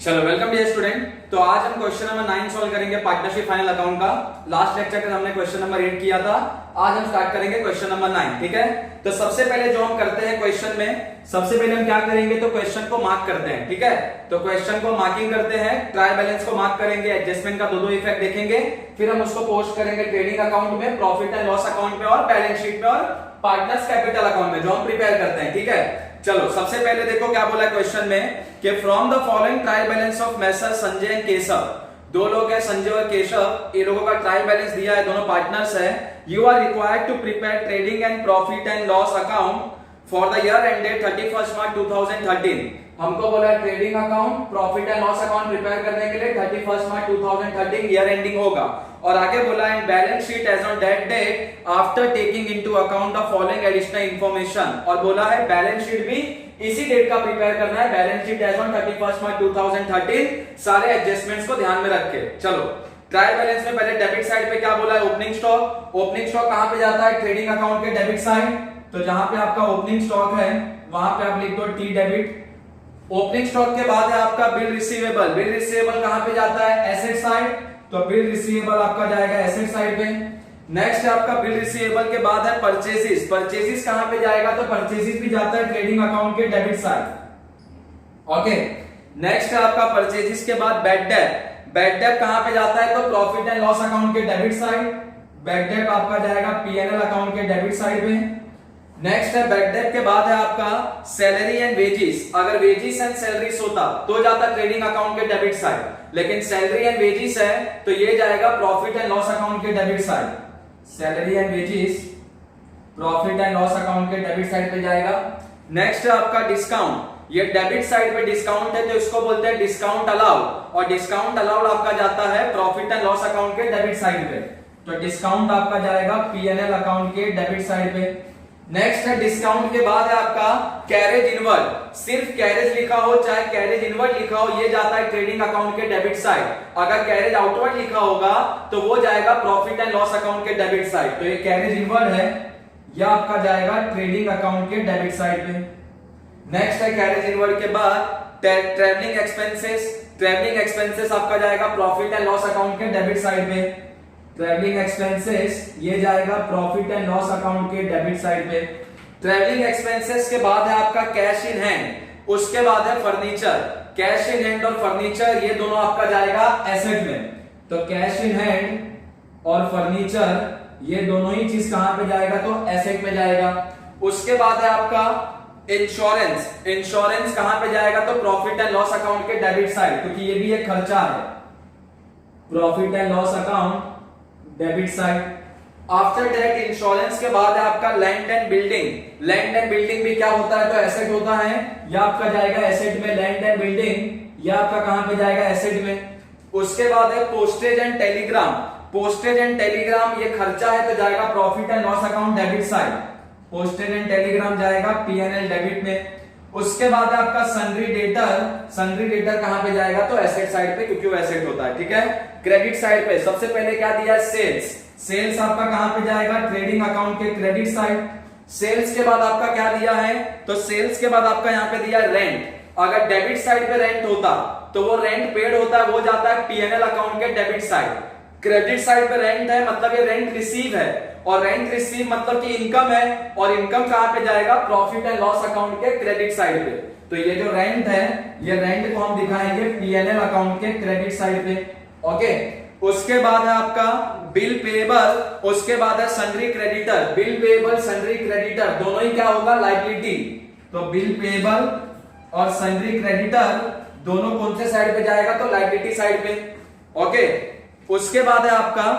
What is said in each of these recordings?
चलो welcome dear student. तो आज हम क्वेश्चन नंबर 9 सॉल्व करेंगे पार्टनरशिप फाइनल अकाउंट का। लास्ट लेक्चर में हमने क्वेश्चन नंबर 8 किया था। आज हम स्टार्ट करेंगे क्वेश्चन नंबर 9। ठीक है, तो सबसे पहले जो हम करते हैं क्वेश्चन में, सबसे पहले हम क्या करेंगे तो क्वेश्चन को मार्क करते हैं। ठीक है, तो क्वेश्चन को मार्किंग करते हैं, ट्रायल बैलेंस को मार्क करेंगे, एडजस्टमेंट का दो इफेक्ट देखेंगे, फिर हम उसको पोस्ट करेंगे ट्रेडिंग अकाउंट में, प्रॉफिट एंड लॉस अकाउंट में और बैलेंस शीट में और पार्टनर्स कैपिटल अकाउंट में जो हम प्रिपेयर करते हैं। ठीक है, चलो सबसे पहले देखो क्या बोला है क्वेश्चन में कि from the following trial balance of masher Sanjay and Keshav. दो लोग हैं संजय और केशव, ये लोगों का ट्रायल बैलेंस दिया है, दोनों पार्टनर्स हैं। You are required to prepare trading and profit and loss account for the year ended 31 March 2013। हमको बोला है trading account, profit and loss account prepare करने के लिए 31 मार्च 2013 ईयर एंडिंग होगा। और आगे बोला है balance sheet as on that date after taking into account the following additional information. और बोला है बैलेंस शीट भी इसी डेट का प्रिपेयर करना है, balance sheet as on 31 March 2013, सारे एडजस्टमेंट्स को ध्यान में रख के। चलो ट्रायल बैलेंस में पहले डेबिट साइड पे क्या बोला है, ओपनिंग स्टॉक। ओपनिंग स्टॉक कहां पे जाता है, ट्रेडिंग अकाउंट के डेबिट साइड। तो जहां पे आपका ओपनिंग स्टॉक है वहां पे आप लिख दो टी डेबिट। ओपनिंग स्टॉक के बाद है आपका बिल रिसीवेबल। बिल रिसीवेबल कहां पे जाता है, एसेट साइड। तो बिल रिसीवेबल आपका जाएगा एसेट साइड पे। नेक्स्ट है आपका बिल रिसीवेबल के बाद है परचेजेस। परचेजेस कहां पे जाएगा, तो परचेजेस भी जाता है ट्रेडिंग अकाउंट के डेबिट साइड। ओके, नेक्स्ट है आपका परचेजेस के बाद बैड डेट। बैड डेट कहां पे जाता है, तो प्रॉफिट एंड लॉस अकाउंट के डेबिट साइड। बैड डेट आपका जाएगा पीएनएल अकाउंट के डेबिट साइड पे। नेक्स्ट है बैड डेट के बाद है आपका सैलरी एंड वेजेस। अगर वेजेस एंड सैलरीज होता तो जाता ट्रेडिंग अकाउंट के डेबिट साइड, लेकिन सैलरी एंड वेजेस है तो ये जाएगा प्रॉफिट एंड लॉस अकाउंट के debit side. Salary and wages profit and loss account के डेबिट साइड पे जाएगा। नेक्स्ट है आपका डिस्काउंट। ये डेबिट साइड पे डिस्काउंट है तो इसको बोलते हैं डिस्काउंट अलाउड, और डिस्काउंट अलाउड आपका जाता है प्रॉफिट एंड लॉस अकाउंट के डेबिट साइड पे। तो डिस्काउंट आपका जाएगा पीएनएल अकाउंट के डेबिट साइड पे। नेक्स्ट है डिस्काउंट के बाद है आपका कैरेज इनवर्ड। सिर्फ कैरेज लिखा हो चाहे कैरेज इनवर्ड लिखा हो, ये जाता है ट्रेडिंग अकाउंट के डेबिट साइड। अगर कैरेज आउटवर्ड लिखा होगा तो वो जाएगा प्रॉफिट एंड लॉस अकाउंट के डेबिट साइड। तो ये कैरेज इनवर्ड है, यह आपका जाएगा ट्रेडिंग अकाउंट के डेबिट साइड पे। नेक्स्ट है कैरेज इनवर्ड के बाद ट्रैवलिंग एक्सपेंसेस। ट्रैवलिंग एक्सपेंसेस आपका जाएगा प्रॉफिट एंड लॉस अकाउंट के डेबिट साइड पे। ट्रैवलिंग एक्सपेंसेस ये जाएगा प्रॉफिट एंड लॉस अकाउंट के डेबिट साइड पे। ट्रैवलिंग एक्सपेंसेस के बाद है आपका कैश इन हैंड, उसके बाद है फर्नीचर। कैश इन हैंड और फर्नीचर ये दोनों आपका जाएगा एसेट में। तो कैश इन हैंड और फर्नीचर ये दोनों ही चीज कहां पे जाएगा, तो एसेट में जाएगा। उसके बाद है आपका इंश्योरेंस। इंश्योरेंस कहां पे जाएगा, तो प्रॉफिट एंड लॉस अकाउंट के डेबिट साइड, क्योंकि ये भी एक खर्चा है। Profit and loss account debit side. After that insurance के बाद है आपका land and building. Land and building भी क्या होता है, तो एसेट होता है, या आपका जाएगा एसेट में। लैंड एंड बिल्डिंग या आपका कहां पे जाएगा, एसेट में। उसके बाद है postage and Telegram. Postage and Telegram ये खर्चा है तो जाएगा profit and loss account debit side. Postage and Telegram जाएगा पीएनएल डेबिट में। उसके बाद है आपका सन्ड्री डेटर। सन्ड्री डेटर कहां पे जाएगा, तो एसेट साइड पे, क्योंकि वो एसेट होता है। ठीक है, क्रेडिट साइड पे सबसे पहले क्या दिया है, सेल्स। सेल्स आपका कहां पे जाएगा, ट्रेडिंग अकाउंट के क्रेडिट साइड। सेल्स के बाद आपका क्या दिया है, तो सेल्स के बाद आपका यहां पे दिया रेंट। अगर डेबिट साइड पे रेंट होता तो वो रेंट पेड होता है, वो जाता है पीएनएल अकाउंट के डेबिट साइड। क्रेडिट साइड पे रेंट है मतलब ये रेंट रिसीव है, और रेंट रिसीव मतलब कि इनकम है, और इनकम कहां पे जाएगा, प्रॉफिट एंड लॉस अकाउंट के क्रेडिट साइड पे। तो ये जो रेंट है, ये रेंट को हम दिखाएंगे पीएनएल अकाउंट के क्रेडिट साइड पे। ओके, उसके बाद है आपका बिल पेएबल, उसके बाद है sundry creditor. Bill payable sundry creditor दोनों ही क्या होगा, लायबिलिटी। तो बिल पेएबल और सन्ड्री क्रेडिटर दोनों कौन से साइड पे जाएगा, तो लायबिलिटी साइड पे। ओके, उसके बाद है आपका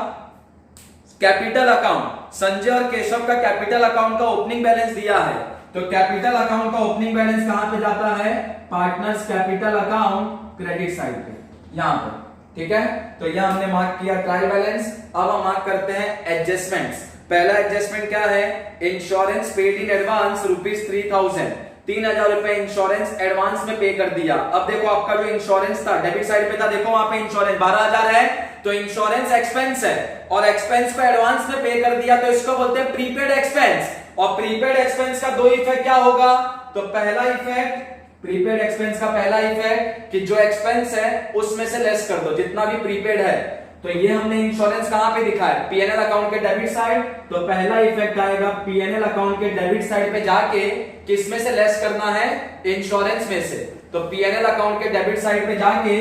कैपिटल अकाउंट। संजय और केशव का कैपिटल अकाउंट का ओपनिंग बैलेंस दिया है, तो कैपिटल अकाउंट का ओपनिंग बैलेंस कहां पे जाता है, partners capital account credit side पे, यहां पे। ठीक है, तो यह हमने मार्क किया ट्रायल बैलेंस। अब हम मार्क करते हैं एडजस्टमेंट्स। पहला एडजस्टमेंट क्या है, इंश्योरेंस पेड इन एडवांस ₹3000। 3000 रुपए इंश्योरेंस एडवांस में पे कर दिया। अब देखो आपका जो इंश्योरेंस था डेबिट साइड पे था, देखो वहां पे इंश्योरेंस 12000 है, तो इंश्योरेंस एक्सपेंस है और एक्सपेंस को एडवांस में पे कर दिया, तो इसको बोलते हैं प्रीपेड एक्सपेंस। और प्रीपेड एक्सपेंस का दो इफेक्ट क्या होगा, तो पहला इफेक्ट प्रीपेड एक्सपेंस का पहला इफेक्ट कि जो एक्सपेंस है उसमें से लेस कर दो जितना भी प्रीपेड है। तो ये हमने इंश्योरेंस कहां पे दिखा है, पीएनएल अकाउंट के डेबिट साइड। तो पहला इफेक्ट आएगा पीएनएल अकाउंट के डेबिट साइड पे जाके किसमें से लेस करना है, इंश्योरेंस में से। तो पीएनएल अकाउंट के डेबिट साइड पे जाके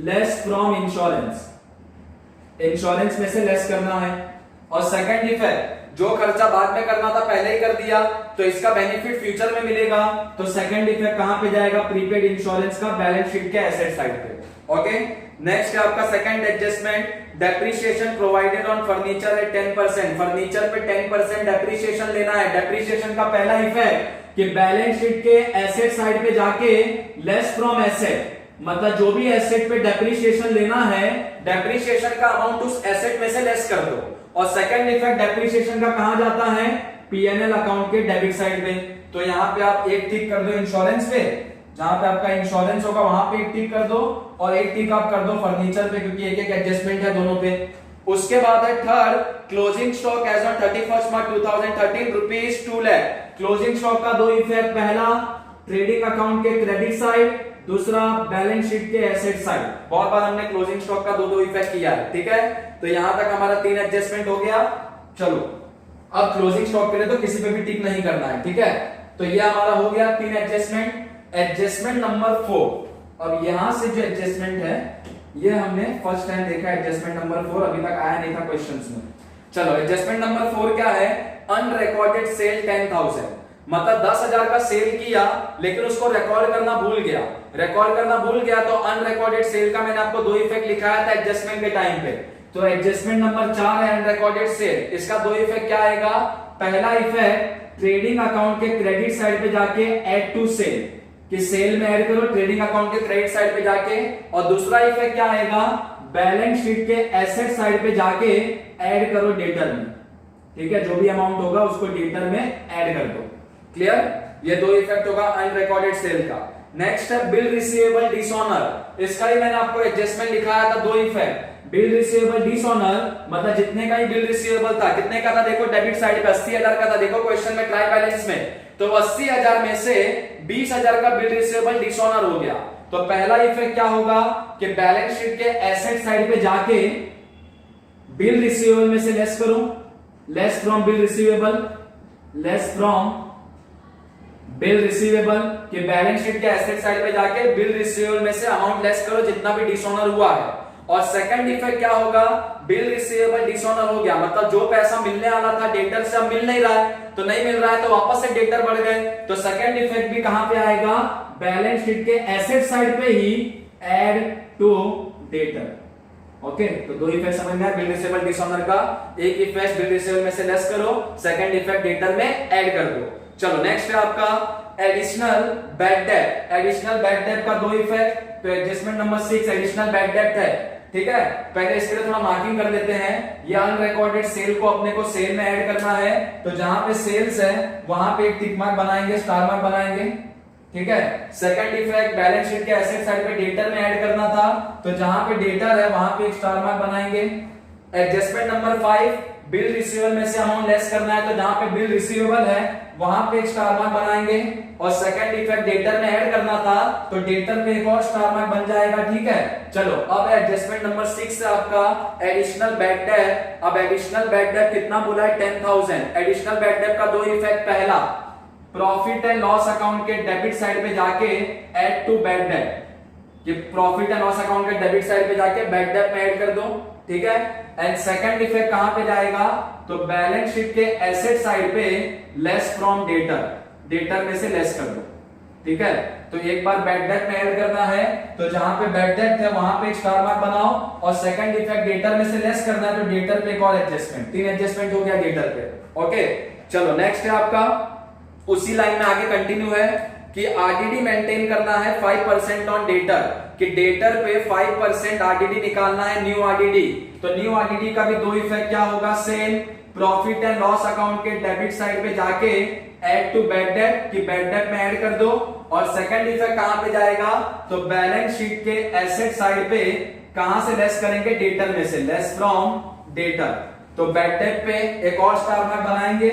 लेस फ्रॉम इंश्योरेंस, इंश्योरेंस में से लेस करना है। और सेकंड इफेक्ट, जो खर्चा बाद में करना था पहले ही कर दिया तो इसका बेनिफिट फ्यूचर में मिलेगा। तो सेकंड इफेक्ट कहां पे जाएगा, प्रीपेड इंश्योरेंस का बैलेंस शीट के एसेट साइड पे। ओके, नेक्स्ट है आपका second adjustment, depreciation provided on furniture at 10%। Furniture पे 10% डेप्रिसिएशन लेना है। डेप्रिसिएशन का पहला इफेक्ट कि बैलेंस शीट के एसेट साइड पे जाके लेस फ्रॉम एसेट, मतलब जो भी एसेट पे डेप्रिसिएशन लेना है, डेप्रिसिएशन का अमाउंट उस एसेट में से लेस कर दो। और सेकंड इफेक्ट डेप्रिसिएशन का कहां जाता है, पीएनएल अकाउंट के डेबिट साइड पे। तो यहां पे आप एक टिक कर दो इंश्योरेंस पे, जहां पे आपका इंश्योरेंस होगा वहां पे एक टिक कर दो, और एक टिक आप कर दो फर्नीचर पे, क्योंकि एक एक एडजस्टमेंट है दोनों पे। उसके बाद है third, closing stock as on 31 March 2013 rupees 2 lakh. Closing stock का दो इफेक्ट, पहला ट्रेडिंग अकाउंट के क्रेडिट साइड, दूसरा बैलेंस शीट के एसेट साइड। बहुत बार हमने क्लोजिंग स्टॉक का दो इफेक्ट किया है, ठीक है। तो यहां तक हमारा 3 एडजस्टमेंट हो गया। चलो अब क्लोजिंग स्टॉक के लिए तो किसी पे भी टिक नहीं करना है, ठीक है। तो ये हमारा हो गया 3 एडजस्टमेंट। एडजस्टमेंट नंबर 4, अब यहां से जो एडजस्टमेंट है ये हमने फर्स्ट टाइम देखा, एडजस्टमेंट नंबर 4 अभी तक आया नहीं था क्वेश्चंस में। चलो एडजस्टमेंट नंबर 4 क्या है, अनरिकॉर्डेड सेल 10,000, मतलब 10,000 का सेल किया लेकिन उसको रिकॉर्ड करना भूल गया। रिकॉर्ड करना भूल गया तो अनरिकॉर्डेड सेल का मैंने आपको दो इफेक्ट लिखाया था एडजस्टमेंट के टाइम पे। तो एडजस्टमेंट नंबर 4 है अनरिकॉर्डेड सेल। इसका दो इफेक्ट क्या आएगा, पहला इफेक्ट ट्रेडिंग अकाउंट के क्रेडिट साइड पे जाके ऐड टू सेल, कि सेल में ऐड करो ट्रेडिंग अकाउंट के क्रेडिट साइड पे जाके। और दूसरा इफेक्ट क्या आएगा, बैलेंस शीट के एसेट साइड पे जाके ऐड करो डेटर में, ठीक है। जो भी अमाउंट होगा उसको डेटर में ऐड कर दो। क्लियर, ये दो इफेक्ट होगा अनरिकॉर्डेड सेल का। नेक्स्ट है बिल रिसीवेबल डिसऑनर। इसका ही मैंने आपको एडजस्टमेंट लिखाया था, दो इफेक्ट। बिल रिसीवेबल डिसऑनर मतलब जितने का ही बिल रिसीवेबल था, कितने का था देखो, डेबिट साइड पे 80,000 का था, देखो क्वेश्चन में ट्राई बैलेंस में। तो 80,000 में से 20,000 का बिल रिसीवेबल डिसऑनर हो गया। तो पहला इफेक्ट क्या होगा कि बैलेंस शीट के एसेट साइड पे जाके बिल रिसीवेबल में से लेस करो, less from bill receivable, less from bill receivable, कि बैलेंस शीट के एसेट साइड पे जाके बिल रिसीवेबल में से अमाउंट लेस करो जितना भी डिसऑनर हुआ है। और सेकंड इफेक्ट क्या होगा, बिल रिसीवेबल डिसऑनर हो गया, मतलब जो पैसा मिलने वाला था डेटर से अब मिल नहीं रहा है, तो नहीं मिल रहा है तो वापस से डेटर बढ़ गए। तो सेकंड इफेक्ट भी कहां पे आएगा, बैलेंस शीट के एसेट साइड पे ही ऐड टू डेटर। ओके, तो दो इफेक्ट समझ में आया बिल रिसीवेबल डिसऑनर का। एक इफेक्ट बिल रिसीवेबल में से लेस करो, सेकंड इफेक्ट डेटर में ऐड कर दो। चलो नेक्स्ट है आपका additional bad date. Additional bad debt का दो इफेक्ट। तो adjustment number 6 additional bad date है, ठीक है। पहले इसके लिए थोड़ा मार्किंग कर लेते हैं। ये अनरिकॉर्डेड सेल को अपने को सेल में ऐड करना है, तो जहां पे सेल्स है वहां पे एक टिक मार्क बनाएंगे, स्टार मार्क बनाएंगे, ठीक है। सेकंड इफेक्ट बैलेंस शीट के एसेट साइड पे डेटर में ऐड करना था, तो जहां पे डेटर है वहां पे एक स्टार मार्क बनाएंगे। एडजस्टमेंट नंबर 5 बिल रिसीवेबल में से अमाउंट लेस करना है, तो जहां पे बिल रिसीवेबल है वहां पे एक स्टार मार्क बनाएंगे। और सेकंड इफेक्ट डेटर में ऐड करना था, तो डेटर पे एक और स्टार मार्क बन जाएगा, ठीक है। चलो अब एडजस्टमेंट नंबर 6 है आपका एडिशनल बैड डेट। अब एडिशनल बैड डेट कितना बोला है, 10,000। एडिशनल बैड डेट का दो इफेक्ट, पहला प्रॉफिट एंड लॉस अकाउंट के डेबिट साइड पे जाके ऐड टू बैड डेट, कि प्रॉफिट एंड लॉस अकाउंट के डेबिट साइड पे जाके बैड डेट में ऐड कर दो, ठीक है। एंड सेकंड इफेक्ट कहां पे जाएगा, तो बैलेंस शीट के एसेट साइड पे लेस फ्रॉम डेटर, डेटर में से लेस कर दो, ठीक है। तो एक बार बैड डेट में ऐड करना है, तो जहां पे बैड डेट है वहां पे एक स्टार मार्क बनाओ, और सेकंड इफेक्ट डेटर में से लेस करना है, तो डेटर पे एक और एडजस्टमेंट, 3 एडजस्टमेंट हो गया डेटर पे। ओके, चलो नेक्स्ट है आपका उसी लाइन में आगे कंटिन्यू है कि आरडीडी मेंटेन करना है 5% ऑन डेटर, कि डेटर पे 5% आरडीडी निकालना है, न्यू आरडीडी। तो न्यू आरडीडी का भी दो इफेक्ट क्या होगा, same profit and loss account के डेबिट साइड पे जाके ऐड टू बैड डेट, कि बैड डेट में ऐड कर दो। और सेकंड इफेक्ट कहां पे जाएगा, तो बैलेंस शीट के एसेट साइड पे कहां से लेस करेंगे, डेटर में से, लेस फ्रॉम डेटर। तो बैड डेट पे एक और स्टार मार्क बनाएंगे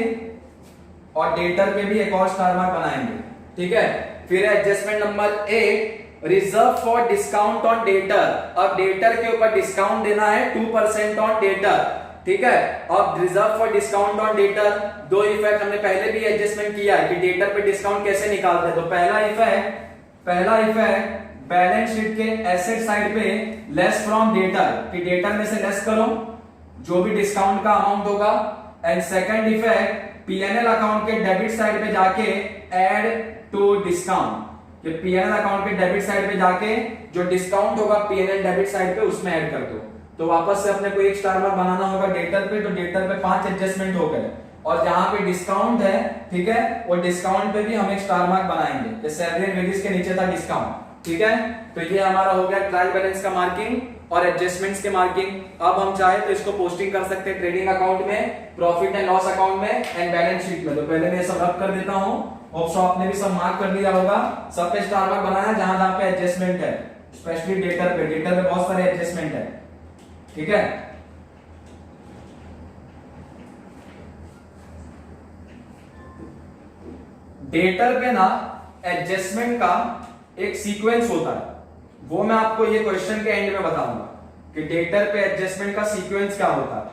और डेटर पे भी एक और स्टार मार्क बनाएंगे, ठीक है। फिर adjustment number 8, reserve for discount on debtor. अब डेटर के ऊपर डिस्काउंट देना है 2% ऑन डेटर, ठीक है। अब reserve for discount on debtor, दो इफेक्ट हमने पहले भी एडजस्टमेंट किया है कि डेटर पे डिस्काउंट कैसे निकालते हैं। तो पहला इफेक्ट बैलेंस शीट के एसेट साइड पे लेस फ्रॉम डेटर, कि डेटर में से लेस करो जो भी डिस्काउंट का अमाउंट होगा। And second effect PNL account के डेबिट साइड पे जाके ऐड टू डिस्काउंट, कि पीएनएल अकाउंट के डेबिट साइड पे जाके जो डिस्काउंट होगा पीएनएल डेबिट साइड पे उसमें ऐड कर दो। तो वापस से अपने को एक स्टार मार्क बनाना होगा डेटर पे, तो डेटर पे 5 एडजस्टमेंट हो गए, और जहां पे डिस्काउंट है, ठीक है, वो डिस्काउंट पे भी हम एक स्टार मार्क बनाएंगे। सैलरी एंड वेजेस के नीचे था डिस्काउंट, ठीक है। तो ये हमारा हो गया ट्रायल बैलेंस का मार्किंग और एडजस्टमेंट्स के मार्किंग। अब हम चाहे तो इसको पोस्टिंग कर सकते हैं ट्रेडिंग अकाउंट में, प्रॉफिट एंड लॉस अकाउंट में एंड बैलेंस शीट में। तो पहले मैं सब रब कर देता हूं, होप आपने भी सब मार्क कर लिया होगा, सब पे स्टार मार्क बनाया जहां जहां पे एडजस्टमेंट है, स्पेशली डेटर पे बहुत सारे एडजस्टमेंट है, ठीक है। डेटर पे ना एडजस्टमेंट का एक सीक्वेंस होता है, वो मैं आपको ये क्वेश्चन के एंड में बताऊंगा कि डेटर पे एडजस्टमेंट का सीक्वेंस क्या होता है।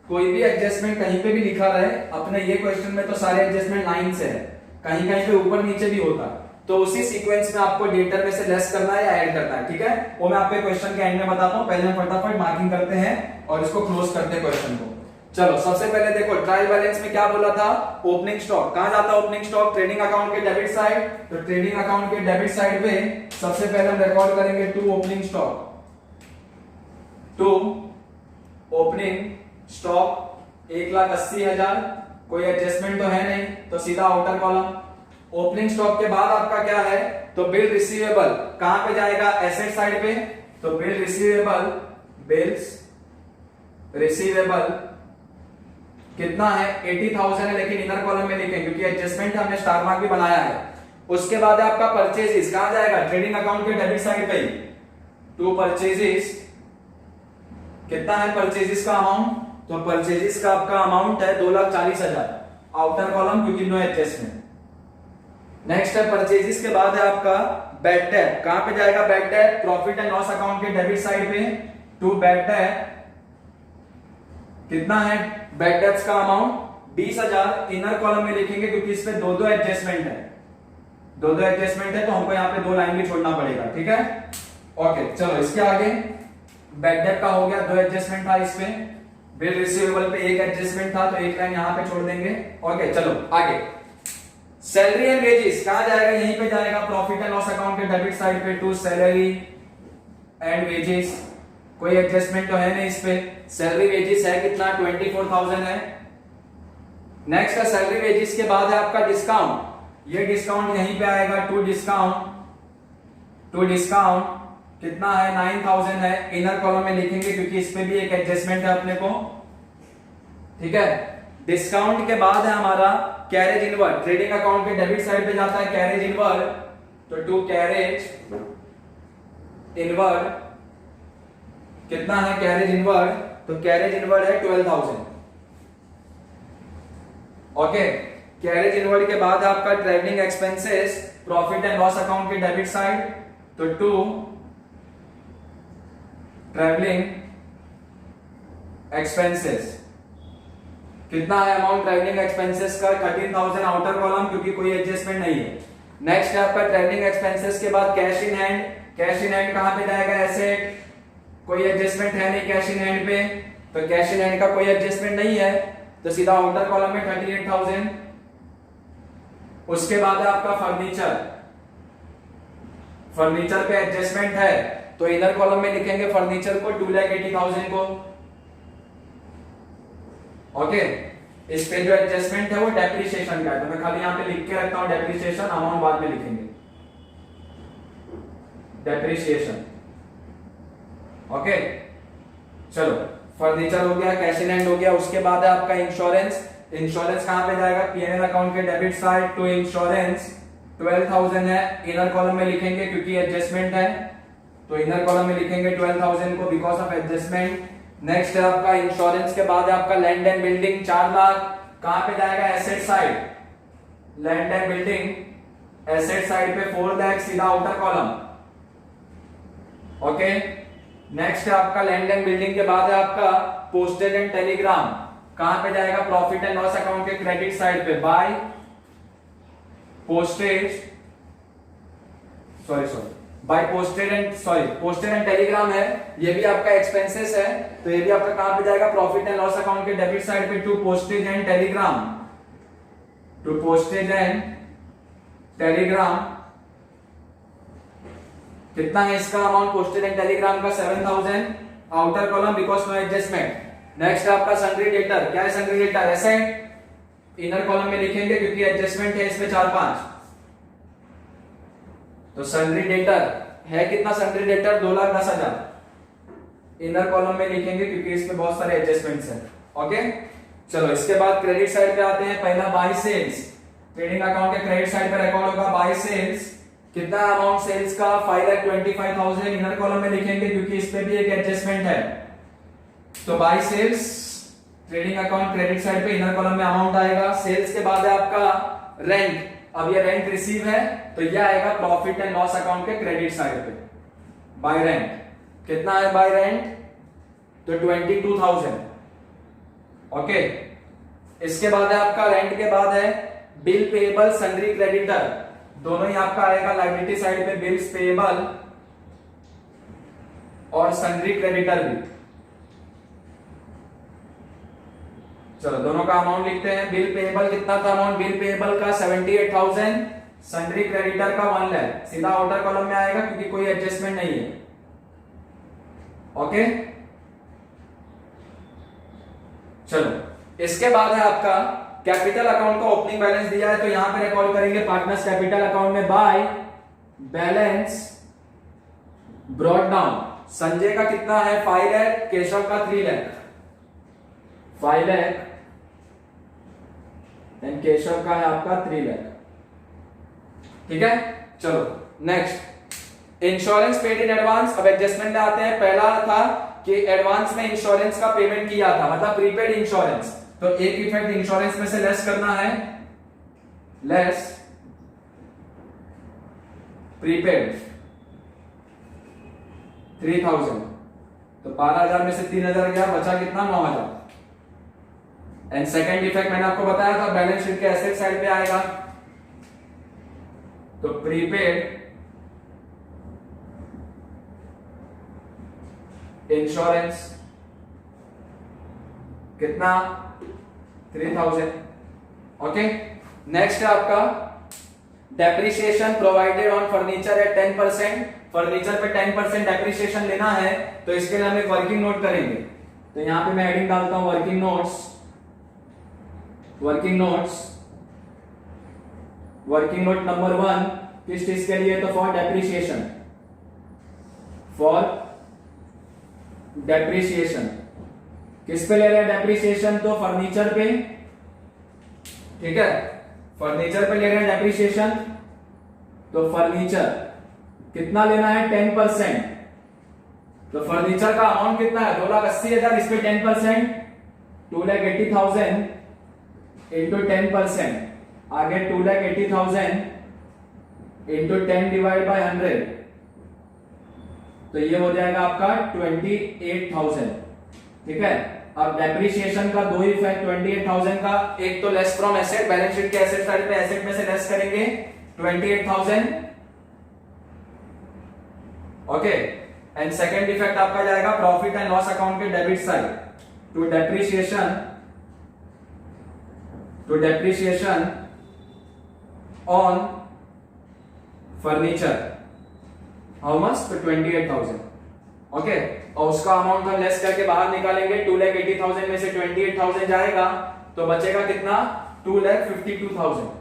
कोई भी एडजस्टमेंट कहीं पे भी लिखा रहे, अपने ये क्वेश्चन में तो सारे एडजस्टमेंट 9 से है, कहीं कहीं पे ऊपर नीचे भी होता है, तो उसी सीक्वेंस में आपको डेटर में से लेस करना है या ऐड करना है, ठीक है। वो मैं आपको क्वेश्चन के एंड में बताता हूं, पहले हम फटाफट मार्किंग करते हैं और इसको क्लोज करते हैं क्वेश्चन को। चलो सबसे पहले देखो ट्रायल बैलेंस में क्या बोला था, ओपनिंग स्टॉक कहां जाता है, ओपनिंग स्टॉक ट्रेडिंग अकाउंट के डेबिट साइड। तो ट्रेडिंग अकाउंट के डेबिट साइड पे सबसे पहले हम रिकॉर्ड करेंगे टू ओपनिंग स्टॉक 1,80,000, कोई एडजस्टमेंट तो है नहीं, तो सीधा आउटर कॉलम। ओपनिंग स्टॉक के बाद आपका क्या है, तो बिल रिसीवेबल कहां पे जाएगा, एसेट साइड पे। तो बिल्स रिसीवेबल कितना है, 80,000 है, लेकिन इनर कॉलम में लिखेंगे क्योंकि एडजस्टमेंट हमने स्टार मार्क भी बनाया है। उसके बाद आपका परचेजेस कहां जाएगा, ट्रेडिंग अकाउंट के डेबिट साइड पे ही। टू परचेजेस कितना है परचेजेस का अमाउंट, तो परचेजेस का आपका अमाउंट है 2,40,000, आउटर कॉलम क्योंकि नो एडजस्टमेंट। नेक्स्ट है परचेजेस के बाद है आपका बैड डेट, कहां पे जाएगा bad debt, profit and loss account के डेबिट साइड पे। टू बैड डेट कितना है, बैड डेट्स का अमाउंट 20,000, इनर कॉलम में लिखेंगे क्योंकि इस पे दो एडजस्टमेंट है, दो एडजस्टमेंट है, तो हमको यहाँ पे 2 लाइन भी छोड़ना पड़ेगा, ठीक है। ओके चलो इसके आगे बैड डेट का हो गया, 2 एडजस्टमेंट था इसमें। बिल रिसीवेबल पे 1 एडजस्टमेंट था, तो 1 लाइन यहाँ पे छोड़ देंगे। ओके चलो आगे, सैलरी एंड वेजेस कहां जाएगा, यहीं पे जाएगा, प्रॉफिट एंड लॉस अकाउंट के डेबिट साइड पे। टू सैलरी एंड वेजेस, कोई एडजस्टमेंट तो है नहीं इस पे। सैलरी वेजेस है कितना, 24,000 है। नेक्स्ट है सैलरी वेजेस के बाद है आपका डिस्काउंट, ये डिस्काउंट यहीं पे आएगा। टू डिस्काउंट कितना है, 9,000 है, इनर कॉलम में लिखेंगे क्योंकि इस पे भी एक एडजस्टमेंट है अपने को, ठीक है। डिस्काउंट के बाद है हमारा कैरेज इनवर्ड, ट्रेडिंग अकाउंट के डेबिट साइड पे जाता है कैरेज इनवर्ड। तो टू कैरेज इनवर्ड कितना है, कैरेज इनवर्ड, तो कैरेज इनवर्ड है 12,000। ओके, कैरेज इनवर्ड के बाद आपका travelling expenses, profit and loss account के डेबिट साइड। तो टू ट्रैवलिंग एक्सपेंसेस कितना है अमाउंट ट्रैवलिंग एक्सपेंसेस का, 13,000, आउटर कॉलम क्योंकि कोई एडजस्टमेंट नहीं है। नेक्स्ट है आपका ट्रैवलिंग एक्सपेंसेस के बाद cash in hand, cash in hand कहां पे जाएगा, एसेट, कोई एडजस्टमेंट है नहीं कैश इन हैंड पे, तो कैश इन हैंड का कोई एडजस्टमेंट नहीं है, तो सीधा आउटर कॉलम में 38,000। उसके बाद है आपका फर्नीचर पे एडजस्टमेंट है, तो इनर कॉलम में लिखेंगे फर्नीचर को 2,80,000 को। ओके, इस पे जो एडजस्टमेंट है वो डेप्रिसिएशन का है, तो मैं खाली यहां पे लिख के रखता हूं डेप्रिसिएशन, अमाउंट बाद में लिखेंगे डेप्रिसिएशन। ओके चलो, फर्नीचर हो गया, कैश इन हैंड हो गया। उसके बाद है आपका इंश्योरेंस, इंश्योरेंस कहां पे जाएगा, पीएनएल अकाउंट के डेबिट साइड। टू इंश्योरेंस 12,000 है, इनर कॉलम में लिखेंगे क्योंकि एडजस्टमेंट है, तो इनर कॉलम में लिखेंगे 12,000 को बिकॉज ऑफ एडजस्टमेंट। नेक्स्ट है आपका इंश्योरेंस के बाद है आपका लैंड एंड बिल्डिंग 4 लाख, कहां पे जाएगा, asset side. Land and building asset side पे 4 लाख, सीधा आउटर कॉलम। ओके, नेक्स्ट है आपका लैंड एंड बिल्डिंग के बाद है आपका पोस्टेज एंड टेलीग्राम। कहां पे जाएगा? प्रॉफिट एंड लॉस अकाउंट के क्रेडिट साइड पे, by postage, by postage and telegram है, ये भी आपका एक्सपेंसेस है, तो ये भी आपका कहां पे जाएगा? प्रॉफिट एंड लॉस अकाउंट के डेबिट साइड पे, to postage and telegram, to postage and telegram. कितना है इसका अमाउंट पोस्टेज एंड टेलीग्राम का? 7000, outer column because no adjustment. Next आपका सन्ड्री डेटर, क्या है sundry debtor? Asset, inner column में लिखेंगे क्योंकि एडजस्टमेंट है इसमें 4-5, तो सन्ड्री डेटर है कितना? सन्ड्री डेटर 2,10,000, इनर कॉलम में लिखेंगे क्योंकि इसमें बहुत सारे एडजस्टमेंट्स हैं। ओके, चलो इसके बाद क्रेडिट साइड पे आते हैं। पहला बाय सेल्स, ट्रेडिंग अकाउंट के क्रेडिट साइड पे रिकॉर्ड होगा बाय सेल्स। कितना अमाउंट सेल्स का? 5,25,000, इनर कॉलम में लिखेंगे क्योंकि इस पे भी एक एडजस्टमेंट है, तो by sales trading account credit side पे, इनर कॉलम में अमाउंट आएगा। सेल्स के बाद है आपका रेंट, अब ये रेंट रिसीव है तो ये आएगा प्रॉफिट एंड लॉस अकाउंट के क्रेडिट साइड पे, बाय रेंट। कितना है बाय रेंट? तो 22,000। ओके, इसके बाद है आपका रेंट के बाद है बिल पेएबल, सन्ड्री क्रेडिटर, दोनों ही आपका आएगा लायबिलिटी साइड पे, बिल्स पेएबल और सन्ड्री क्रेडिटर भी। चलो दोनों का अमाउंट लिखते हैं। बिल पेएबल कितना था अमाउंट? बिल पेएबल का 78,000, सन्ड्री क्रेडिटर का 1 लाख, सीधा आउटर कॉलम में आएगा क्योंकि कोई एडजस्टमेंट नहीं है। ओके, चलो इसके बाद है आपका कैपिटल अकाउंट का ओपनिंग बैलेंस दिया है, तो यहां पे रिकॉर्ड करेंगे पार्टनर्स कैपिटल अकाउंट में by balance brought down. Sanjay का कितना है? 5 लाख, केशव का 3 लाख, 5 लाख एंड केशव का है आपका 3 लाख। ठीक है, चलो next insurance paid in advance. अब एडजस्टमेंट में आते हैं। पहला था कि एडवांस में इंश्योरेंस का पेमेंट किया था, मतलब प्रीपेड इंश्योरेंस, तो एक इफेक्ट इंश्योरेंस में से लेस करना है, लेस प्रीपेड 3,000, तो 12,000 में से 3,000 गया, बचा कितना? 9,000। एंड सेकेंड इफेक्ट मैंने आपको बताया था बैलेंस शीट के एसेट साइड पे आएगा, तो प्रीपेड इंश्योरेंस कितना? 3,000। ओके, नेक्स्ट है आपका depreciation provided on furniture at 10%। Furniture पे 10% डेप्रिसिएशन लेना है, तो इसके लिए हम एक वर्किंग नोट करेंगे, तो यहां पे मैं हेडिंग डालता हूं working notes. Working notes, working note number 1 किस चीज के लिए? तो फॉर डेप्रिसिएशन, फॉर डेप्रिसिएशन। किस पे ले रहे हैं डेप्रिसिएशन? तो फर्नीचर पे। ठीक है, फर्नीचर पे ले रहे हैं डेप्रिसिएशन, तो फर्नीचर कितना लेना है? 10%। तो फर्नीचर का अमाउंट कितना है? 2,80,000, इस पे 10%, 2,80,000 इंटू 10%, आगे 2,80,000 इंटू 10 डिवाइड बाय 100, तो ये हो जाएगा आपका 28,000। ठीक है, अब डेप्रिसिएशन का दो इफेक्ट 28,000 का, एक तो less from asset, balance sheet के एसेट साइड पे एसेट में से लेस करेंगे 28,000। ओके, एंड सेकंड इफेक्ट आपका जाएगा प्रॉफिट एंड लॉस अकाउंट के debit side, to depreciation on furniture, how much? तो 28,000। ओके, और उसका अमाउंट हम लेस करके बाहर निकालेंगे, 2,80,000 में से 28,000 जाएगा, तो बचेगा कितना? 2,52,000।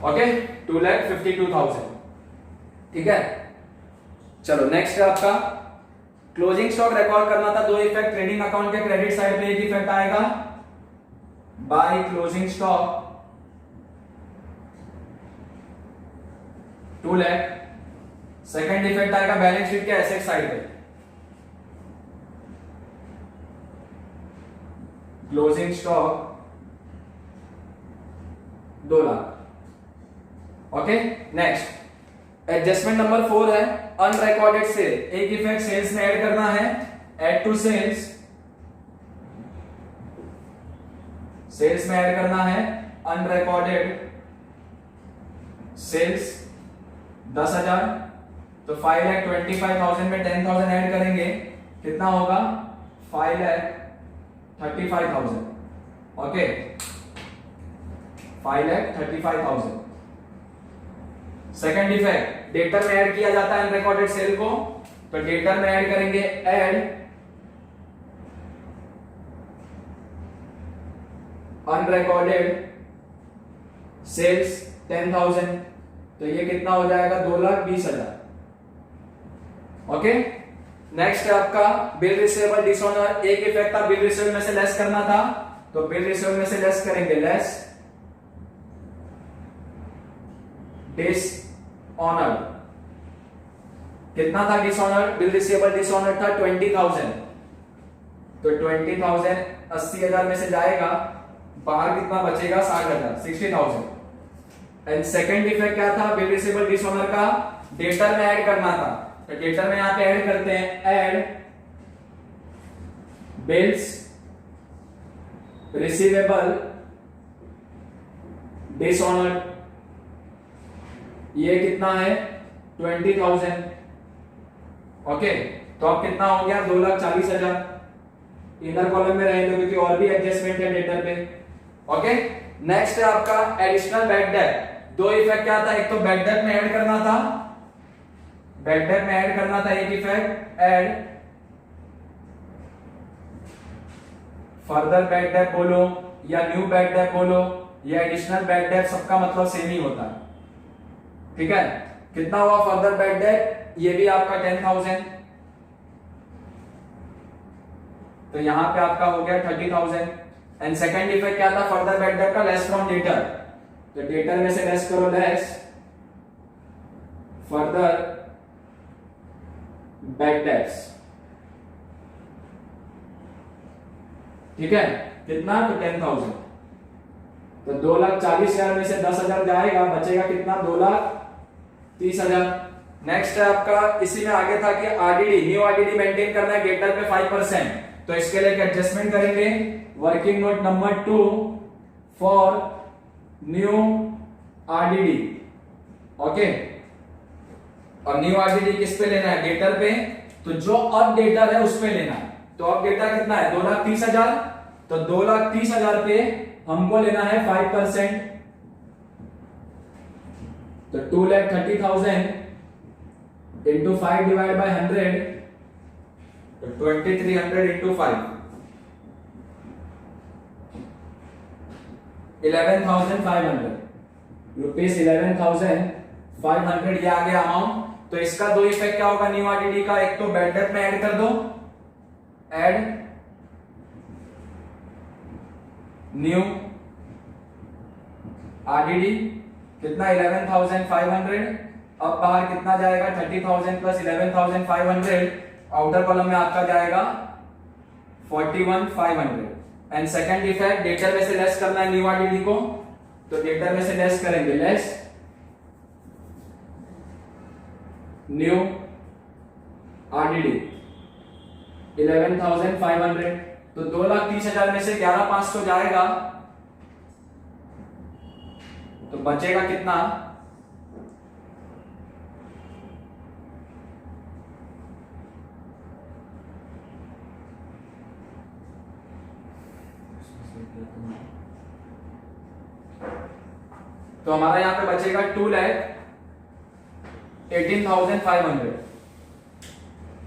ओके, 2,52,000। ठीक है, चलो नेक्स्ट है आपका क्लोजिंग स्टॉक रिकॉर्ड करना था। दो इफेक्ट, ट्रेडिंग अकाउंट के क्रेडिट साइड पे एक इफेक्ट आएगा by closing stock 2 lakh, second effect आएगा बैलेंस शीट के एसेट साइड पे closing stock 2 lakh. Okay, next adjustment number 4 है अनरिकॉर्डेड सेल। एक इफेक्ट सेल्स में ऐड करना है, ऐड टू सेल्स, सेल्स में ऐड करना है अनरिकॉर्डेड सेल्स 10,000। तो 5,25,000 में 10,000 ऐड करेंगे, कितना होगा 5,35,000। ओके, 5,35,000। सेकंड डिफेक्ट, डेटर में ऐड किया जाता है अनरिकॉर्डेड सेल को, तो डेटर में ऐड करेंगे ऐड अनरिकॉर्डेड सेल्स 10,000। तो ये कितना हो जाएगा 2,20,000। ओके, नेक्स्ट है आपका बिल रिसीवेबल डिसऑनर। एक इफेक्ट था बिल रिसीवेबल में से लेस करना था, तो बिल रिसीवेबल में से लेस करेंगे, लेस डिसऑनर। कितना था डिसऑनर? बिल रिसीवेबल डिसऑनर था 20,000। तो 20,000 80,000 में से जाएगा, बाहर कितना बचेगा 60,000, 60,000। एंड सेकंड डिफेक्ट क्या था बिल रिसीवेबल डिसऑनर का? डेटर में ऐड करना था, तो डेटर में यहां पे ऐड करते हैं, ऐड बिल्स रिसीवेबल डिसऑनर। ये कितना है 20,000। ओके, तो अब कितना हो गया 2,40,000। इनर कॉलम में रहेंगे क्योंकि और भी एडजस्टमेंट है डेटर पे। ओके, नेक्स्ट है आपका एडिशनल बैड डेट। दो इफेक्ट क्या था? एक तो बैड डेट में ऐड करना था, बैड डेट में ऐड करना था एक effect, add further bad debt बोलो या न्यू बैड डेट बोलो या एडिशनल बैड डेट, सबका मतलब सेम ही होता है। ठीक है, कितना हुआ फर्दर बैड डेट? ये भी आपका 10,000। तो यहां पे आपका हो गया 30,000। एंड सेकंड इफेक्ट क्या था फर्दर बैड डेट का? Less from debtor. तो डेटर में से लेस करो, लेस फर्दर बैड डेट्स। ठीक है, कितना? तो 10,000। तो 2,40,000 में से 10,000 जाएगा, बचेगा कितना? 2,30,000। नेक्स्ट है आपका, इसी में आगे था कि आरडीडी, न्यू आरडीडी मेंटेन करना है डेटर पे 5%। तो इसके लिए एडजस्टमेंट करेंगे, working note number 2 for new RDD. Okay, और न्यू आरडीडी किस पे लेना है? डेटर पे। तो जो अब डेटर है उस पे लेना है। तो अब डेटर कितना है? 2,30,000। तो 2,30,000 पे हमको लेना है 5%। तो 2,30,000 इंटू 5 डिवाइड बाय 100, तो 2,300 इंटू 5, 11,500 रुपीज, 11,500 ये आ गया अमाउंट। तो इसका दो इफेक्ट क्या होगा न्यू आरडीडी का? एक तो बैड डेट में ऐड कर दो, ऐड न्यू आरडीडी, कितना 11,500। अब बाहर कितना जाएगा? 30,000 प्लस 11,500। आउटर कॉलम में आपका जाएगा 41,500। एंड सेकंड इफेक्ट, डेटर में से लेस करना है न्यू आरडीडी को, तो डेटर में से लेस करेंगे, लेस न्यू आरडीडी 11,500। तो 2,30,000 में से 11,500 जाएगा, तो बचेगा कितना? तो हमारा यहां पे बचेगा 2,18,500।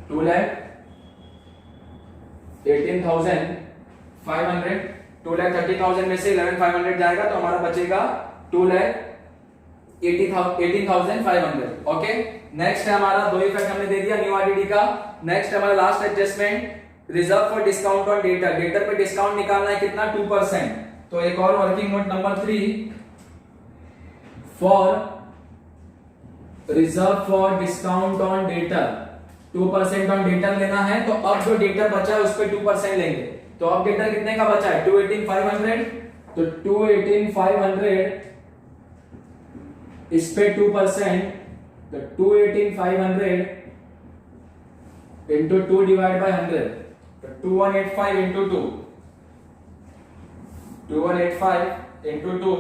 2,18,500। 2,30,000 में से 11,500 जाएगा, तो हमारा बचेगा 2,18,500। ओके, नेक्स्ट है हमारा, दो इफेक्ट हमने दे दिया न्यू आरडीडी का। नेक्स्ट हमारा last adjustment, reserve for discount on debtor. Debtor पे डिस्काउंट निकालना है, कितना? 2%। तो एक और working note number 3 for reserve for discount on debtor, 2% on debtor लेना है। तो अब जो डेटर बचा है उस पे 2% लेंगे। तो अब डेटर कितने का बचा है 218,500, तो 218,500 इस पे 2%, तो 218,500 इंटू 2 डिवाइड बाय 100, तो 2185 इंटू 2, 2185 इंटू 2,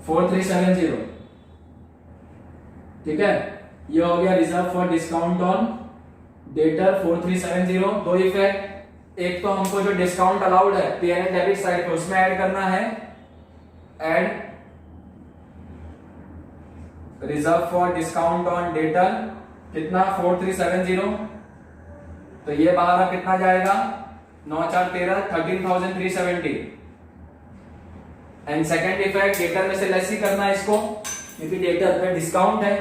4370, ठीक है। ये हो गया reserve for discount on debtor 4370। दो इफेक्ट, एक तो हमको जो डिस्काउंट अलाउड है P&L डेबिट साइड पे उसमें ऐड करना है, add reserve for discount on debtor कितना 4370, तो ये बाहर अब कितना जाएगा 9,413 13,370। एंड सेकेंड इफेक्ट, डेटर में से लेस ही करना है इसको क्योंकि डेटर में डिस्काउंट है,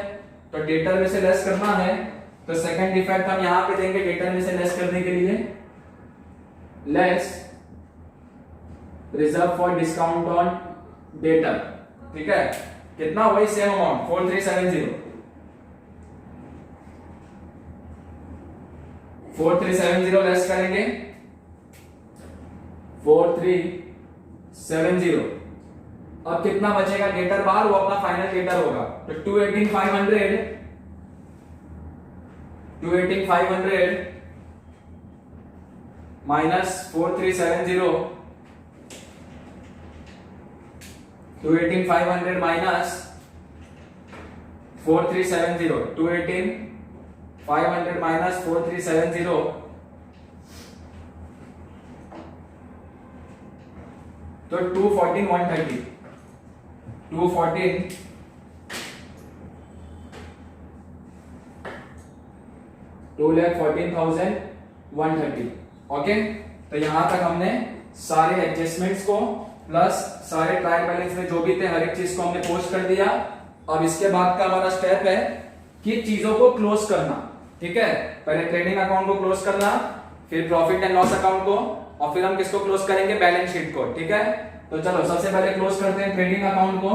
तो डेटर में से लेस करना है, तो सेकेंड इफेक्ट हम यहां पे देंगे डेटर में से लेस करने के लिए, less reserve for discount on debtor, ठीक है। कितना, वही सेम अमाउंट 4370, 4370 लेस करेंगे 4370, अब कितना बचेगा डेटर बाहर, वो अपना फाइनल डेटर होगा, तो 218,500 माइनस 4370, 218,500 माइनस 4370, 218,500 माइनस 4370, तो 214,130, 214,130। ओके, तो यहां तक हमने सारे एडजस्टमेंट्स को प्लस सारे ट्रायल बैलेंस में जो भी थे हर एक चीज को हमने पोस्ट कर दिया। अब इसके बाद का हमारा स्टेप है कि चीजों को क्लोज करना, ठीक है। पहले ट्रेडिंग अकाउंट को क्लोज करना, फिर प्रॉफिट एंड लॉस अकाउंट को, और फिर हम किसको क्लोज करेंगे, बैलेंस शीट को, ठीक है। तो चलो सबसे पहले क्लोज करते हैं ट्रेडिंग अकाउंट को।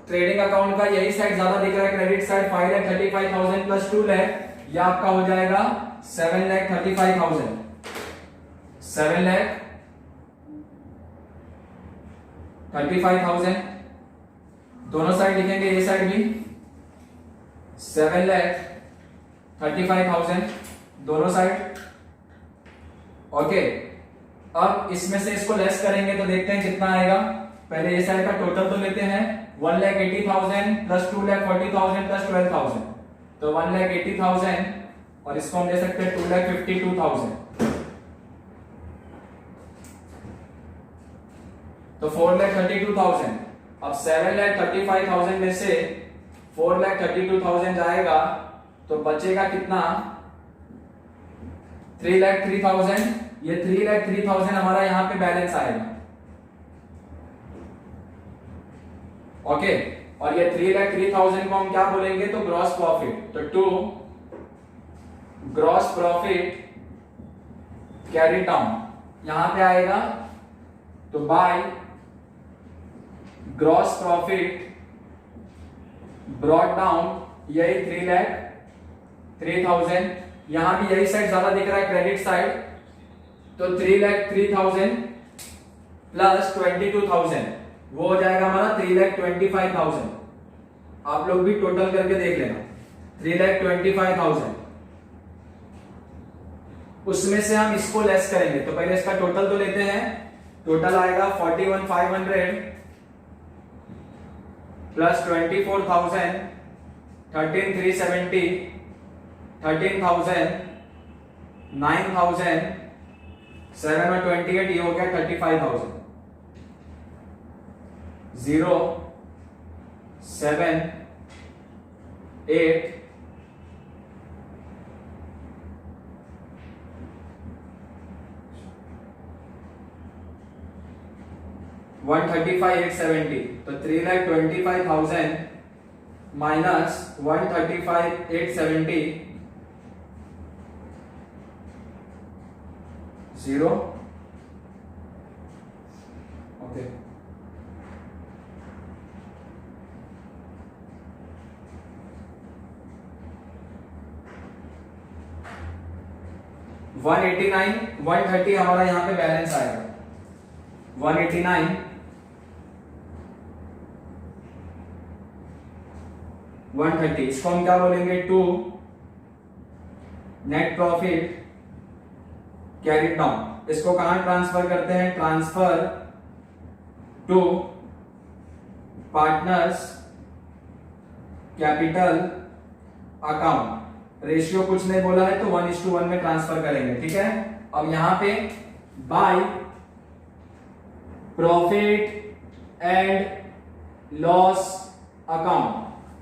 ट्रेडिंग अकाउंट का यही साइड ज्यादा दिख रहा है, क्रेडिट साइड 5,35,000 प्लस 2 लाख, यह आपका हो जाएगा 7,35,000, 7,35,000। दोनों साइड लिखेंगे, ये साइड भी 7,35,000 दोनों साइड। ओके, अब इसमें से इसको लेस करेंगे तो देखते हैं कितना आएगा। पहले ये साइड का टोटल तो लेते हैं, 1,80,000 प्लस 2,40,000 प्लस 12,000, तो 1,80,000, और इसको हम ले सकते हैं 2,52,000, तो 4,32,000। अब 7,35,000 में से 4,32,000 जाएगा तो बचेगा कितना, 3,03,000। ये 3,03,000 हमारा यहां पे बैलेंस आएगा। ओके, और ये 3,03,000 को हम क्या बोलेंगे, तो ग्रॉस प्रॉफिट। तो to gross profit carry down यहां पे आएगा, तो by gross profit brought down, यही 3,03,000। यहां भी यही साइड ज्यादा दिख रहा है, क्रेडिट साइड, तो 3,03,000 प्लस 22,000, वो हो जाएगा हमारा 3,25,000। आप लोग भी टोटल करके देख लेना, 3,25,000। उसमें से हम इसको लेस करेंगे, तो पहले इसका टोटल तो लेते हैं। टोटल आएगा 41,500 प्लस 24,000, 13,370, 13,000, 9,000, 7 और 28, ये हो गया 35,000। 0 7 8 135,870, तो 3,25,000 माइनस 135,870, 0। ओके, 189 130 हमारा यहाँ पे बैलेंस आएगा 189 130, इसको हम क्या बोलेंगे to net profit carried down. इसको कहां ट्रांसफर करते हैं, transfer to partners capital account. Ratio कुछ नहीं बोला है तो 1:1 में ट्रांसफर करेंगे, ठीक है। अब यहां पे by profit and loss account,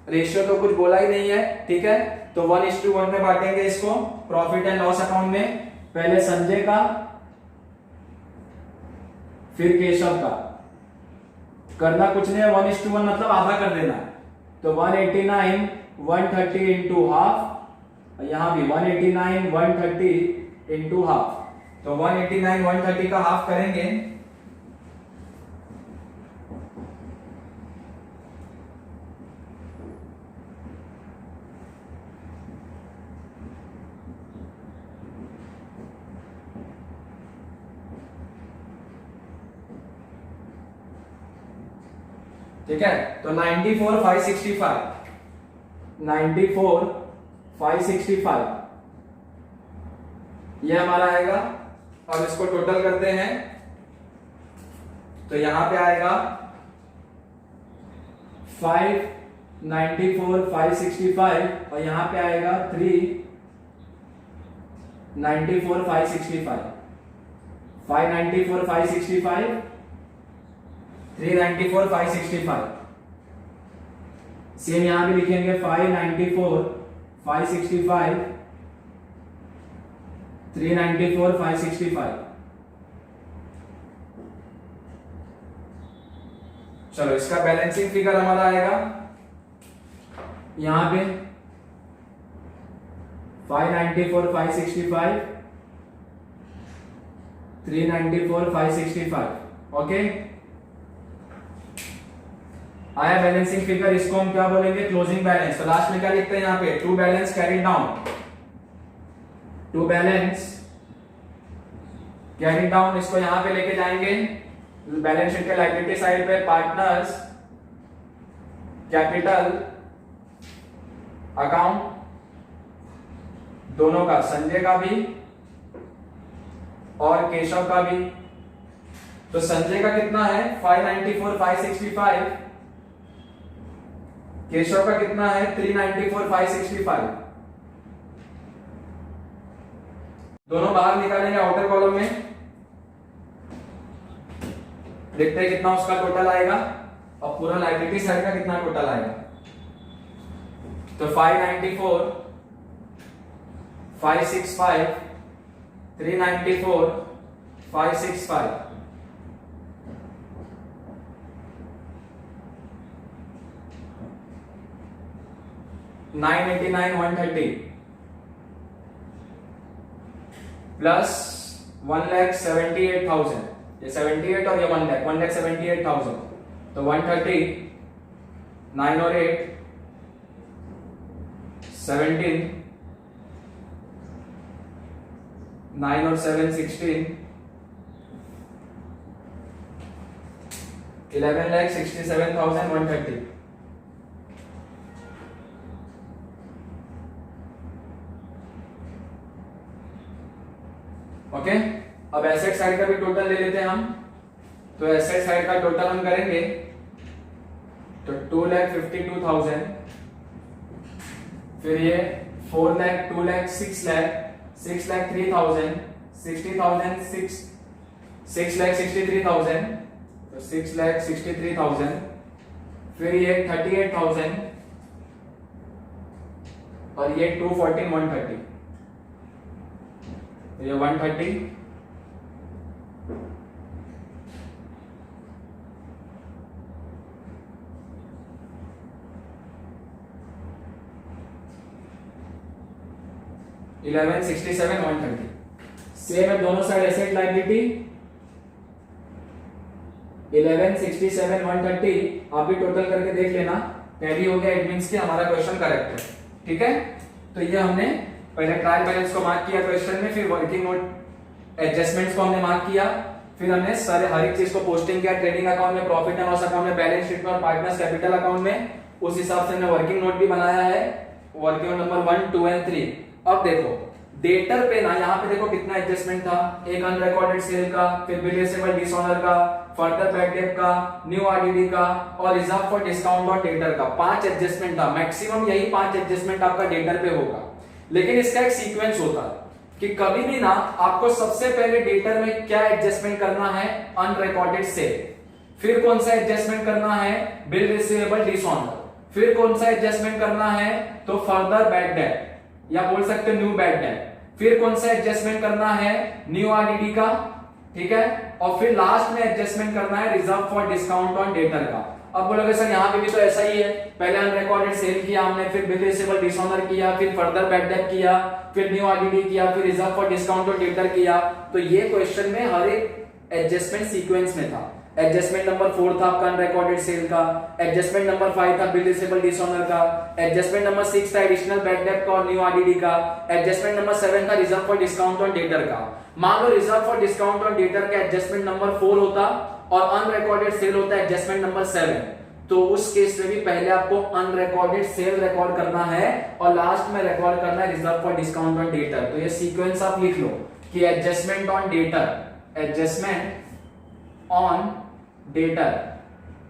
ratio तो कुछ बोला ही नहीं है, ठीक है। तो 1:1 में बांटेंगे इसको प्रॉफिट एंड लॉस अकाउंट में। पहले संजय का फिर केशव का, करना कुछ नहीं है, 1:1 मतलब आधा कर देना है। तो 189 130 इंटू हाफ, यहां भी 189 130 इंटू हाफ, तो 189 130 का हाफ करेंगे ठीक है। तो 94 565 94 565 ये हमारा आएगा। अब इसको टोटल करते हैं तो यहां पे आएगा 594 565 और यहां पे आएगा 394 565 594 565 394 565। सेम यहां भी लिखेंगे 594 565 394 565। चलो इसका बैलेंसिंग फिगर हमारा आएगा यहां पे 594 565 394 565। ओके, आया बैलेंसिंग फिगर। इसको हम क्या बोलेंगे, क्लोजिंग बैलेंस। तो लास्ट में क्या लिखते हैं यहाँ पे, to balance carry down, to balance carry down. इसको यहां पे लेके जाएंगे बैलेंस शीट के लायबिलिटी साइड पे, पार्टनर्स कैपिटल अकाउंट दोनों का, संजय का भी और केशव का भी। तो संजय का कितना है 594 565, केशव का कितना है 394 565। दोनों बाहर निकालेंगे आउटर कॉलम में, देखते हैं कितना उसका टोटल आएगा और पूरा लायबिलिटी साइड का कितना टोटल आएगा। तो 594 565 394 565 989 130 प्लस 1,78,000, ये 78 और ये 1,78,000। तो 130 9 और 8 17 9 और 7 16 11,67,130। ओके, अब एसेट साइड का भी टोटल ले लेते हैं हम। तो एसेट साइड का टोटल हम करेंगे तो 2,52,000, फिर ये 4 लाख 2 लाख 6 लाख 6,03,000 60,000 6,63,000, तो 6,63,000, फिर ये 38,000 और ये 214 130, ये 130 1167 130। सेम है दोनों साइड एसेट लायबिलिटी 1167 130। आप भी टोटल करके देख लेना, टैली हो गया, इट मींस कि हमारा क्वेश्चन करेक्ट है। ठीक है, तो ये हमने पहले ट्रायल बैलेंस को मार्क किया क्वेश्चन में, फिर वर्किंग नोट एडजस्टमेंट्स को हमने मार्क किया, फिर हमने सारे हर एक चीज को पोस्टिंग किया, ट्रेडिंग अकाउंट में, प्रॉफिट एंड लॉस अकाउंट में, बैलेंस शीट में और पार्टनर्स कैपिटल अकाउंट में। उस हिसाब से हमने वर्किंग नोट भी बनाया है, वर्किंग नोट नंबर 1, 2 एंड 3। अब देखो डेटर पे ना, यहाँ पे देखो कितना एडजस्टमेंट था, एक अनरिकॉर्डेड सेल का, फिर बिल रिसीवेबल डिसऑनर का, फर्दर बैड डेट का, न्यू आरडीडी का और रिजर्व फॉर डिस्काउंट और डेटर का। 5 एडजस्टमेंट था, मैक्सिमम यही 5 एडजस्टमेंट आपका डेटर पे होगा। लेकिन इसका एक सीक्वेंस होता है कि कभी भी ना आपको सबसे पहले डेटर में क्या एडजस्टमेंट करना है, अनरिकॉर्डेड सेल, फिर कौन सा एडजस्टमेंट करना है, बिल रिसीवेबल डिसऑनर, फिर कौन सा एडजस्टमेंट करना है तो फर्दर बैड डेट या बोल सकते न्यू बैड डेट, फिर कौन सा एडजस्टमेंट करना है न्यू आरडीडी का, ठीक है, और फिर लास्ट में एडजस्टमेंट करना है reserve for discount on debtor का। अब बोलोगे सर यहाँ पे भी तो ऐसा ही है, पहले अनरिकॉर्डेड सेल किया हमने, फिर बिल रिसीवेबल डिसऑनर किया, फिर फर्दर बैड डेट किया, फिर न्यू आरडीडी किया, फिर reserve for discount on debtor किया। तो ये क्वेश्चन में हर एक एडजस्टमेंट सीक्वेंस में था। एडजस्टमेंट नंबर 4 था आपका अनरिकॉर्डेड सेल का, एडजस्टमेंट नंबर 5 था बिल रिसीवेबल डिसऑनर का, एडजस्टमेंट नंबर 6 था एडिशनल बैड डेट का और न्यू आरडीडी का, एडजस्टमेंट नंबर 7 था reserve for discount on debtor का। मान लो reserve for discount on debtor का एडजस्टमेंट नंबर 4 होता और अनरिकॉर्डेड सेल होता एडजस्टमेंट नंबर 7, तो उस केस में भी पहले आपको अनरिकॉर्डेड सेल रिकॉर्ड करना है और लास्ट में रिकॉर्ड करना है reserve for discount on debtor. तो ये सीक्वेंस आप लिख लो कि adjustment on debtor, adjustment on debtor.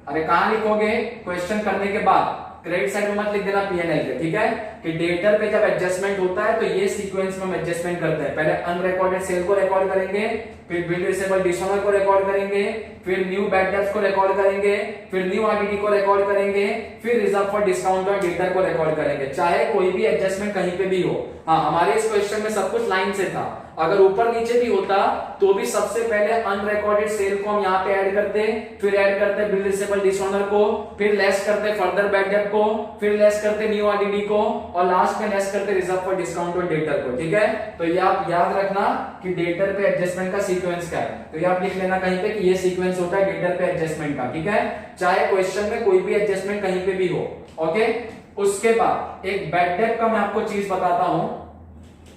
अरे कहां लिखोगे, क्वेश्चन करने के बाद क्रेडिट साइड में मत लिख देना पीएनएल पे, ठीक है, कि डेटर पे जब एडजस्टमेंट होता है तो ये सीक्वेंस में हम एडजस्टमेंट करते हैं। पहले अनरिकॉर्डेड सेल को रिकॉर्ड करेंगे, फिर बिल रिसीवेबल डिसऑनर को रिकॉर्ड करेंगे, फिर न्यू बैड डेट्स को रिकॉर्ड करेंगे, फिर न्यू आरडीडी को रिकॉर्ड करेंगे, फिर रिजर्व फॉर डिस्काउंट और डेटर को रिकॉर्ड करेंगे, चाहे कोई भी एडजस्टमेंट कहीं पे भी हो। हाँ, हमारे इस क्वेश्चन में सब कुछ लाइन से था, अगर ऊपर नीचे भी होता तो भी सबसे पहले अनरिकॉर्डेड सेल को हम यहाँ पे ऐड करते, फिर ऐड करते बिल रिसीवेबल डिसऑनर को, फिर लेस करते फर्दर बैड डेट को, फिर लेस करते न्यू आरडीडी को और लास्ट में लेस करते रिजर्व फॉर डिस्काउंट और डेटर को, ठीक है। तो ये आप याद रखना कि डेटर पे एडजस्टमेंट का सीक्वेंस क्या है, तो ये आप लिख लेना कहीं पे कि ये सीक्वेंस होता है डेटर पे एडजस्टमेंट का, ठीक है, चाहे क्वेश्चन में कोई भी एडजस्टमेंट कहीं पे भी हो। ओके, उसके बाद एक बैड डेट का मैं आपको चीज बताता हूं।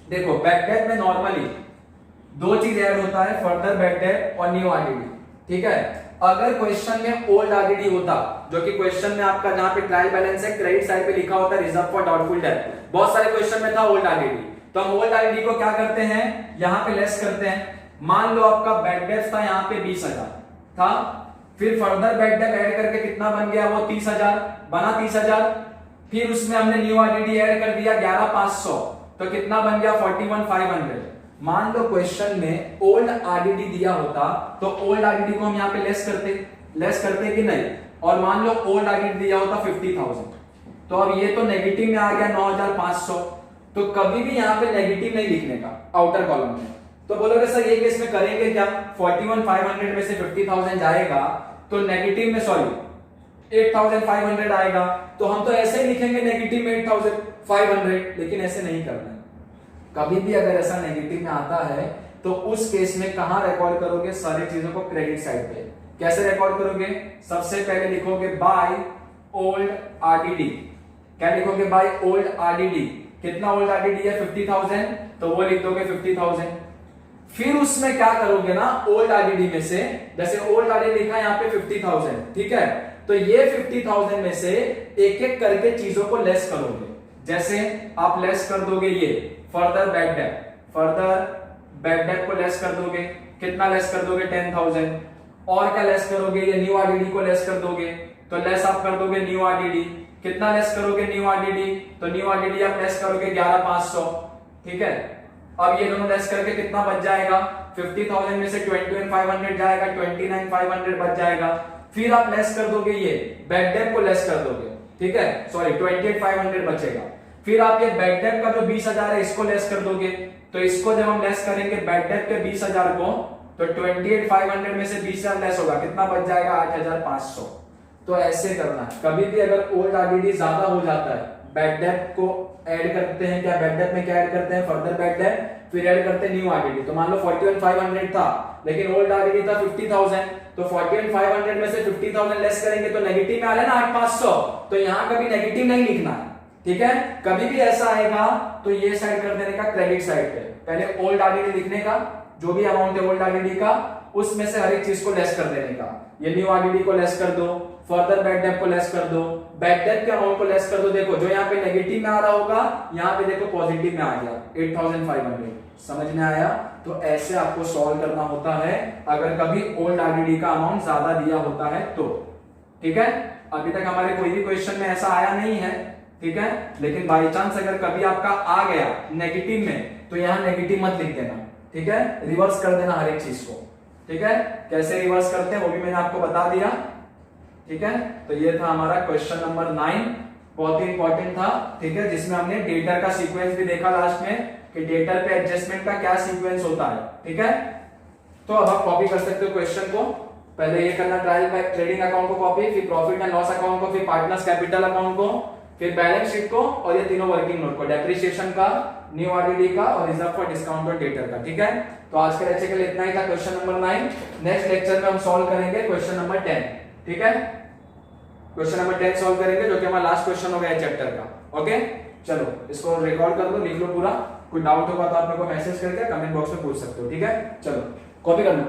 देखो बैड डेट में नॉर्मली 2 चीज ऐड होता है, फर्दर बैड डेट और न्यू आरडीडी, ठीक है। अगर क्वेश्चन में ओल्ड आरडीडी होता, जो कि क्वेश्चन में आपका जहां पे ट्रायल बैलेंस है क्रेडिट साइड पे लिखा होता है रिजर्व फॉर डाउटफुल डेट, बहुत सारे क्वेश्चन में था ओल्ड आरडीडी, तो हम ओल्ड आरडीडी को क्या करते हैं, यहां पे लेस करते हैं। मान लो आपका बैड डेट था यहाँ पे 20,000 था, फिर फर्दर बैड डेट ऐड करके कितना बन गया, वो 30,000 बना, 30,000, फिर उसमें हमने न्यू आरडीडी ऐड कर दिया 11,500, तो कितना बन गया 41,500। मान लो क्वेश्चन में ओल्ड आरडीडी दिया होता तो ओल्ड आरडीडी को हम यहाँ पे लेस करते कि नहीं, और मान लो ओल्ड आरडीडी दिया होता 50,000, तो अब ये तो नेगेटिव में आ गया 9,500, तो कभी भी यहाँ पे नेगेटिव नहीं लिखने का आउटर कॉलम में। तो बोलोगे सर ये केस में करेंगे क्या, 41,500 में से 50,000 जाएगा तो नेगेटिव में सॉरी 8,500 आएगा, तो हम तो ऐसे ही लिखेंगे नेगेटिव में 8,500, लेकिन ऐसे नहीं करना है। कभी भी अगर ऐसा नेगेटिव में आता है तो उस केस में कहां रिकॉर्ड करोगे, सारी चीजों को क्रेडिट साइड पे। कैसे रिकॉर्ड करोगे, सबसे पहले लिखोगे बाय ओल्ड आरडीडी, क्या लिखोगे, बाय ओल्ड आरडीडी, कितना ओल्ड आरडीडी है 50,000, तो वो लिख दोगे 50,000। फिर उसमें क्या करोगे ना, ओल्ड आरडीडी में से, जैसे ओल्ड आरडीडी लिखा है यहाँ पे 50,000, ठीक है, तो ये 50,000 में से एक एक करके चीजों को लेस करोगे। जैसे आप लेस कर दोगे ये फर्दर बैड डेट को लेस कर दोगे, कितना लेस कर दोगे 10,000, और क्या लेस करोगे, ये न्यू आरडीडी को लेस कर दोगे, तो लेस आप कर दोगे न्यू आरडीडी, कितना लेस करोगे न्यू आरडीडी, तो न्यू आरडीडी आप लेस करोगे 11,500, ठीक है। अब ये दोनों लेस करके कितना बच जाएगा, 50,000 में से 21,500 जाएगा, 29,500 बच जाएगा। फिर आप लेस कर दोगे ये बैड डेट को लेस कर दोगे, ठीक है, सॉरी 28,500 बचेगा। फिर आप ये बैड डेट का जो 20,000 है इसको लेस कर दोगे, तो इसको जब हम लेस करेंगे बैड डेट के 20,000 को, तो 28,500 में से 20,000 लेस होगा, कितना बच जाएगा 8,500। तो ऐसे करना है, कभी भी अगर ओल्ड आरडीडी ज्यादा हो जाता है, बैड डेट को ऐड करते हैं, क्या बैड डेट में क्या ऐड करते हैं, फर्दर बैड डेट, फिर ऐड करते हैं न्यू आरडीडी। तो मान लो 41,500 था, लेकिन ओल्ड आरडीडी था 50,000, तो 41,500 में से 50,000 लेस करेंगे तो नेगेटिव में आ रहा है ना 8,500, तो यहां कभी नेगेटिव नहीं लिखना है, ठीक है। कभी भी ऐसा आएगा तो ये साइड कर देने का क्रेडिट साइड पे, पहले ओल्ड आरडीडी लिखने का, जो भी अमाउंट है ओल्ड आरडीडी का उसमें से हर एक चीज को लेस कर देने का। ये न्यू आरडीडी को लेस कर दो, फर्दर बैड डेट को लेस कर दो, बैड डेट के अमाउंट को लेस कर दो। देखो जो यहाँ पे नेगेटिव में आ रहा होगा यहाँ पे देखो पॉजिटिव में आ गया 8500। समझ में आया? तो ऐसे आपको सॉल्व करना होता है अगर कभी ओल्ड आरडीडी का अमाउंट ज्यादा दिया होता है तो। ठीक है, अभी तक हमारे कोई भी क्वेश्चन में ऐसा आया नहीं है, ठीक है, लेकिन बाई चांस अगर कभी आपका आ गया नेगेटिव में तो यहाँ नेगेटिव मत लिख देना, ठीक है, रिवर्स कर देना हर एक चीज को। ठीक है, कैसे रिवर्स करते हैं वो भी मैंने आपको बता दिया। ठीक है, तो ये था हमारा क्वेश्चन नंबर 9, बहुत ही इंपॉर्टेंट था। ठीक है, जिसमें हमने डेटर का सीक्वेंस भी देखा लास्ट में कि डेटर पे एडजस्टमेंट का क्या सीक्वेंस होता है। ठीक है, तो अब आप कॉपी कर सकते हो क्वेश्चन को। पहले ये करना ट्रायल बैक ट्रेडिंग अकाउंट को कॉपी, फिर प्रॉफिट एंड लॉस अकाउंट को, फिर पार्टनर्स कैपिटल अकाउंट को, फिर बैलेंस शीट को और ये तीनों वर्किंग नोट को, डेप्रिसिएशन का, न्यू आरडीडी का और रिजर्व फॉर डिस्काउंट और डेटर का। ठीक है, तो आज के लेक्चर के लिए इतना ही था, क्वेश्चन नंबर 9। नेक्स्ट लेक्चर में हम सॉल्व करेंगे क्वेश्चन नंबर 10। ठीक है, क्वेश्चन नंबर 10 सॉल्व करेंगे जो कि हमारा लास्ट क्वेश्चन हो गया चैप्टर का। ओके, चलो इसको रिकॉर्ड कर लो, लिख लो पूरा। कोई डाउट होगा तो आप मेरे को मैसेज करके कमेंट बॉक्स में पूछ सकते हो। ठीक है, चलो कॉपी कर लो।